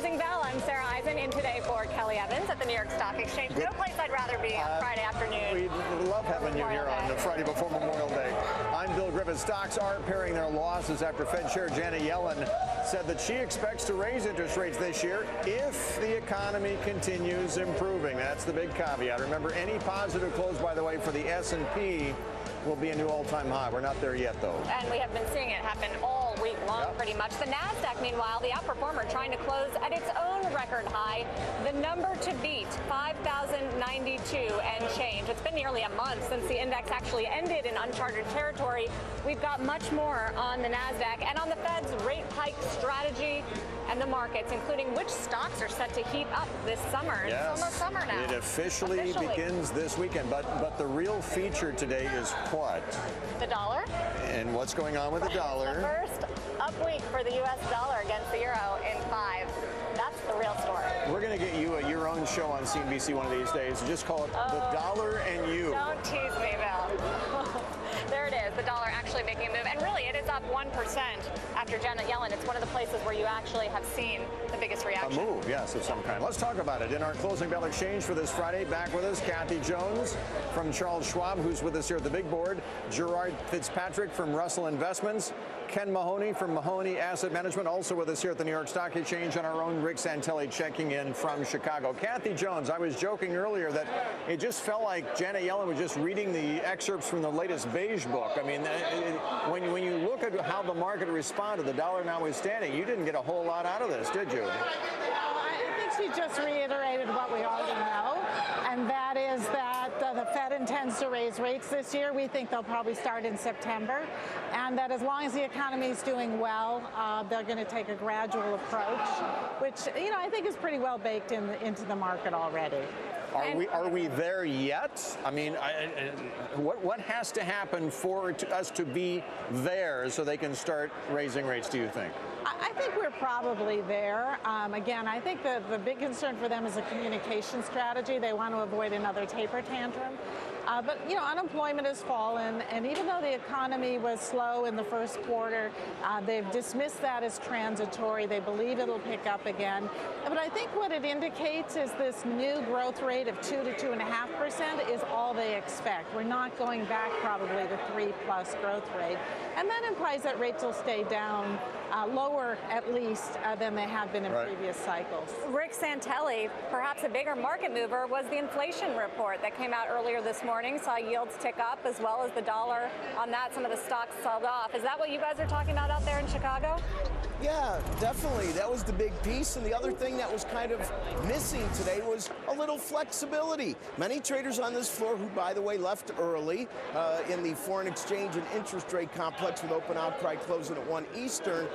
closing bell. I'm Sarah Eisen in today for Kelly Evans at the New York Stock Exchange. No place I'd rather be on Friday afternoon. We love having you here on the Friday before Memorial Day. I'm Bill Griffith. Stocks are paring their losses after Fed Chair Janet Yellen said that she expects to raise interest rates this year if the economy continues improving. That's the big caveat. Remember, any positive close, by the way, for the S&P will be a new all-time high. We're not there yet, though. And we have been seeing it happen all week long, pretty much. The NASDAQ, meanwhile, the outperformer, trying to close at its own record high. The number to beat, 5,092 and change. It's been nearly a month since the index actually ended in uncharted territory. We've got much more on the NASDAQ and on the Fed's rate hike strategy and the markets, including which stocks are set to heat up this summer. Yes. It's almost summer now. It officially begins this weekend, but the real feature today is what? The dollar. And what's going on with the dollar? The first up week for the U.S. dollar against the euro in 5. That's the real story. We're going to get you your own show on CNBC one of these days. Just call it The Dollar and You. Don't tease me, Bill. There it is, the dollar actually making a move. And really, it is up 1% after Janet Yellen. It's one of the places where you actually have seen the biggest reaction. A move, yes, of some kind. Let's talk about it. In our closing bell exchange for this Friday, back with us, Kathy Jones from Charles Schwab, who's with us here at the big board, Gerard Fitzpatrick from Russell Investments, Ken Mahoney from Mahoney Asset Management, also with us here at the New York Stock Exchange, and our own Rick Santelli checking in from Chicago. Kathy Jones, I was joking earlier that it just felt like Janet Yellen was just reading the excerpts from the latest beige book. I mean, when you look at how the market responded, the dollar notwithstanding, you didn't get a whole lot out of this, did you? I think she just reiterated what we already know, and that is that the Fed intends to raise rates this year. We think they'll probably start in September, and that as long as the economy is doing well, they're going to take a gradual approach, which, you know, I think is pretty well baked into the market already. Are we there yet? I mean, what has to happen for us to be there so they can start raising rates, do you think? I think we're probably there. Again, I think the big concern for them is a communication strategy. They want to avoid another taper tantrum. But, you know, unemployment has fallen, and even though the economy was slow in the first quarter, they've dismissed that as transitory. They believe it'll pick up again. But I think what it indicates is this new growth rate of 2 to 2.5% is all they expect. We're not going back probably to 3+ growth rate. And that implies that rates will stay down lower, at least, than they have been in previous cycles. Rick Santelli, perhaps a bigger market mover, was the inflation report that came out earlier this morning. Saw yields tick up as well as the dollar on that. Some of the stocks sold off. Is that what you guys are talking about out there in Chicago? Yeah, definitely. That was the big piece. And the other thing that was kind of missing today was a little flexibility. Many traders on this floor, who, by the way, left early in the foreign exchange and interest rate complex with open outcry closing at 1 Eastern,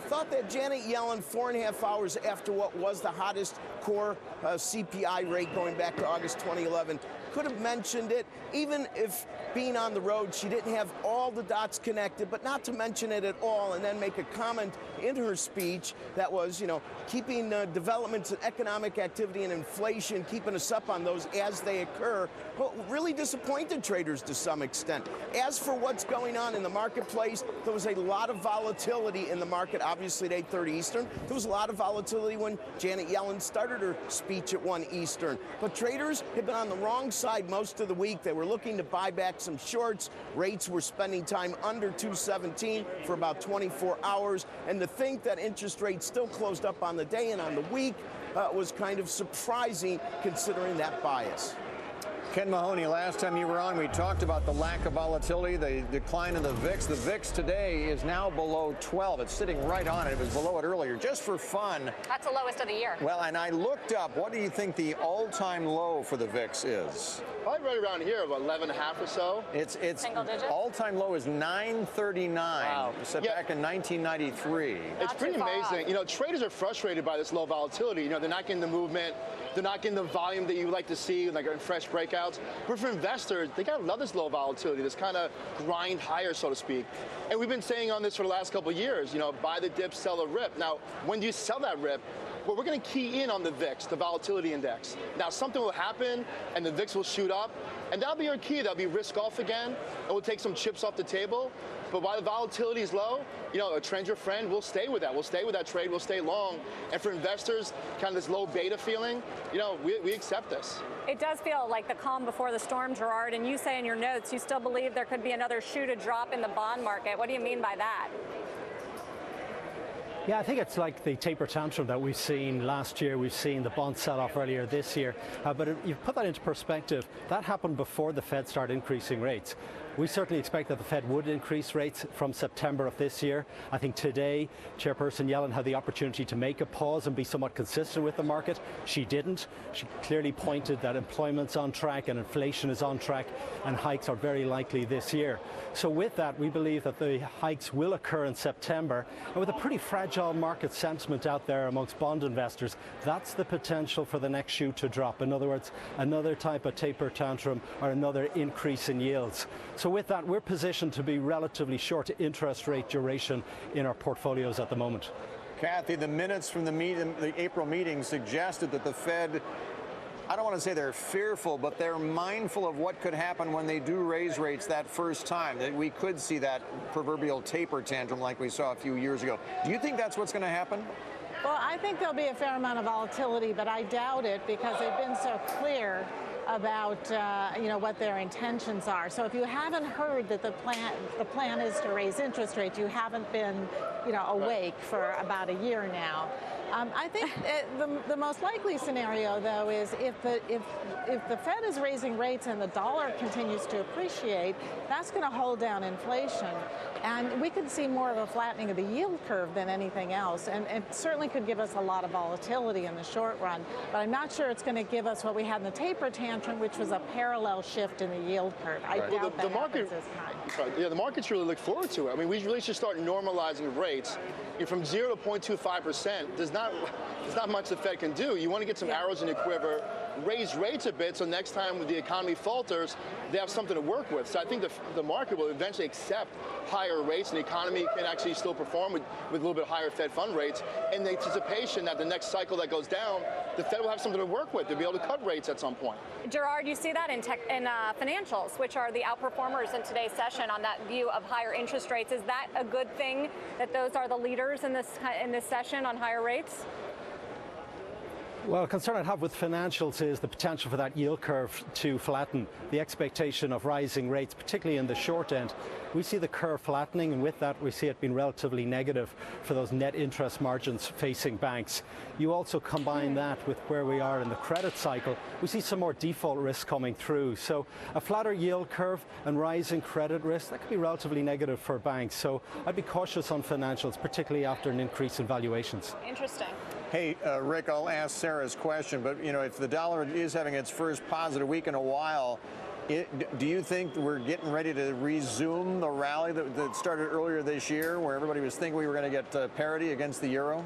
thought that Janet Yellen, 4.5 hours after what was the hottest core CPI rate going back to August 2011, could have mentioned it, even if being on the road, she didn't have all the dots connected, but not to mention it at all, and then make a comment in her speech that was, you know, keeping developments in economic activity and inflation, keeping us up on those as they occur, but really disappointed traders to some extent. As for what's going on in the marketplace, there was a lot of volatility in the market, obviously at 8:30 Eastern. There was a lot of volatility when Janet Yellen started her speech at 1 Eastern. But traders had been on the wrong side most of the week. They were looking to buy back some shorts. Rates were spending time under 217 for about 24 hours. And to think that interest rates still closed up on the day and on the week was kind of surprising considering that bias. Ken Mahoney, last time you were on, we talked about the lack of volatility, the decline in the VIX. The VIX today is now below 12. It's sitting right on it. It was below it earlier. Just for fun. That's the lowest of the year. Well, and I looked up, what do you think the all-time low for the VIX is? Probably right around here, about 11.5 or so. It's single digit? All-time low is 939. Wow. Set back in 1993. It's pretty amazing. You know, traders are frustrated by this low volatility. You know, they're not getting the movement. They're not getting the volume that you would like to see, like in fresh breakouts. But for investors, they gotta love this low volatility, this kind of grind higher, so to speak. And we've been saying on this for the last couple of years, you know, buy the dip, sell the rip. Now, when do you sell that rip? Well, we're going to key in on the VIX, the volatility index. Now, something will happen and the VIX will shoot up. And that'll be our key. That'll be risk off again, and we'll take some chips off the table. But while the volatility is low, a trend's your friend. We'll stay with that. We'll stay with that trade. We'll stay long. And for investors, kind of this low beta feeling, we accept this. It does feel like the calm before the storm, Gerard. And you say in your notes you still believe there could be another shoe to drop in the bond market. What do you mean by that? Yeah, I think it's like the taper tantrum that we've seen last year. We've seen the bond sell-off earlier this year. But you put that into perspective, that happened before the Fed started increasing rates. We certainly expect that the Fed would increase rates from September of this year. I think today, Chairperson Yellen had the opportunity to make a pause and be somewhat consistent with the market. She didn't. She clearly pointed that employment's on track and inflation is on track, and hikes are very likely this year. So with that, we believe that the hikes will occur in September. And with a pretty fragile market sentiment out there amongst bond investors, that's the potential for the next shoe to drop. In other words, another type of taper tantrum or another increase in yields. So with that, we're positioned to be relatively short interest rate duration in our portfolios at the moment. Kathy, the minutes from the April meeting suggested that the Fed, I don't want to say they're fearful, but they're mindful of what could happen when they do raise rates that first time, that we could see that proverbial taper tantrum like we saw a few years ago. Do you think that's what's going to happen? Well, I think there'll be a fair amount of volatility, but I doubt it because they've been so clear about what their intentions are. So if you haven't heard that the plan is to raise interest rates, you haven't been awake for about a year now. I think the most likely scenario, though, is if the Fed is raising rates and the dollar continues to appreciate, that's going to hold down inflation. And we could see more of a flattening of the yield curve than anything else. And it certainly could give us a lot of volatility in the short run. But I'm not sure it's going to give us what we had in the taper tantrum, which was a parallel shift in the yield curve. I doubt that happens this time. Yeah, the markets really look forward to it. I mean, we really should start normalizing rates. From 0 to 0.25%, there's not much the Fed can do. You want to get some arrows in the quiver, raise rates a bit, so next time the economy falters, they have something to work with. So I think the market will eventually accept higher rates, and the economy can actually still perform with a little bit higher Fed fund rates, in the anticipation that the next cycle that goes down, the Fed will have something to work with to be able to cut rates at some point. Gerard, you see that in financials, which are the outperformers in today's session on that view of higher interest rates. Is that a good thing that those are the leaders in this session on higher rates? Well, a concern I'd have with financials is the potential for that yield curve to flatten, the expectation of rising rates, particularly in the short end. We see the curve flattening, and with that, we see it being relatively negative for those net interest margins facing banks. You also combine that with where we are in the credit cycle, we see some more default risk coming through. So a flatter yield curve and rising credit risk, that could be relatively negative for banks. So I'd be cautious on financials, particularly after an increase in valuations. Interesting. Hey, Rick, I'll ask Sarah's question, but if the dollar is having its first positive week in a while, do you think we're getting ready to resume the rally that started earlier this year, where everybody was thinking we were going to get parity against the euro?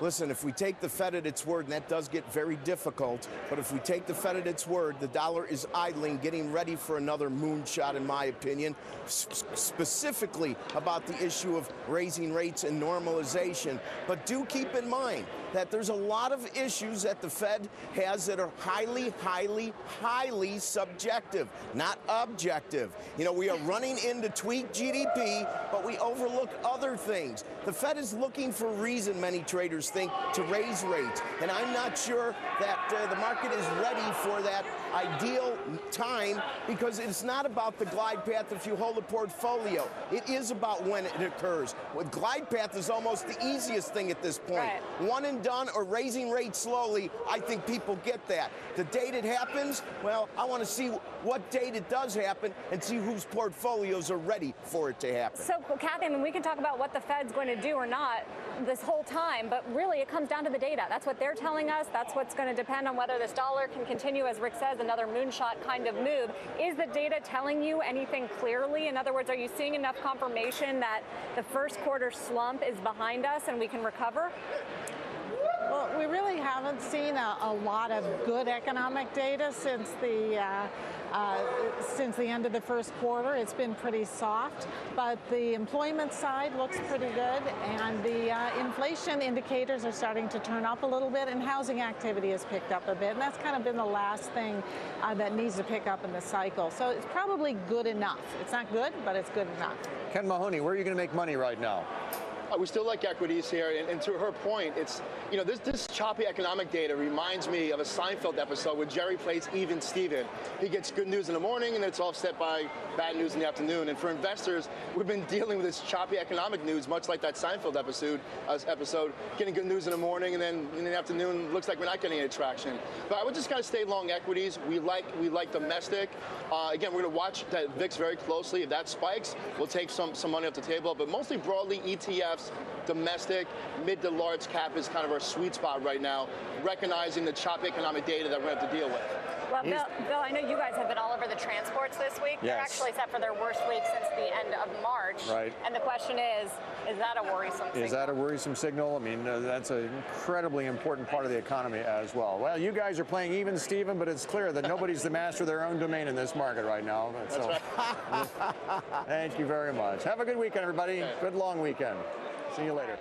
Listen, if we take the Fed at its word, and that does get very difficult, but if we take the Fed at its word, the dollar is idling, getting ready for another moonshot, in my opinion, specifically about the issue of raising rates and normalization. But do keep in mind that there's a lot of issues that the Fed has that are highly, highly, highly subjective, not objective. We are running in to tweak GDP, but we overlook other things. The Fed is looking for a reason, many traders think, to raise rates. And I'm not sure that the market is ready for that ideal time, because it's not about the glide path if you hold a portfolio. It is about when it occurs. With glide path is almost the easiest thing at this point. Right. One and done or raising rates slowly, I think people get that. The date it happens, well, I want to see what date it does happen and see whose portfolios are ready for it to happen. So, Kathy, we can talk about what the Fed's going to do or not this whole time, but really it comes down to the data. That's what they're telling us. That's what's going to depend on whether this dollar can continue, as Rick says, another moonshot kind of move. Is the data telling you anything clearly? In other words, are you seeing enough confirmation that the first quarter slump is behind us and we can recover? Well, we really haven't seen a lot of good economic data since since the end of the first quarter. It's been pretty soft, but the employment side looks pretty good, and the inflation indicators are starting to turn up a little bit, and housing activity has picked up a bit, and that's kind of been the last thing that needs to pick up in the cycle. So it's probably good enough. It's not good, but it's good enough. Ken Mahoney, where are you going to make money right now? We still like equities here, and to her point, it's, you know, this choppy economic data reminds me of a Seinfeld episode where Jerry plays Even Steven. He gets good news in the morning, and it's offset by bad news in the afternoon. And for investors, we've been dealing with this choppy economic news, much like that Seinfeld episode, getting good news in the morning, and then in the afternoon, looks like we're not getting any traction. But I would just kind of stay long equities. We like domestic. Again, we're going to watch that VIX very closely. If that spikes, we'll take some money off the table. But mostly broadly, ETFs. Domestic, mid to large cap is kind of our sweet spot right now, recognizing the choppy economic data that we're going to have to deal with. Well, Bill, I know you guys have been all over the transports this week. Yes. They're actually set for their worst week since the end of March. Right. And the question is that a worrisome signal? Is that a worrisome signal? I mean, that's an incredibly important part of the economy as well. Well, you guys are playing Even Steven, but it's clear that nobody's the master of their own domain in this market right now. That's right. Thank you very much. Have a good weekend, everybody. Good long weekend. See you later.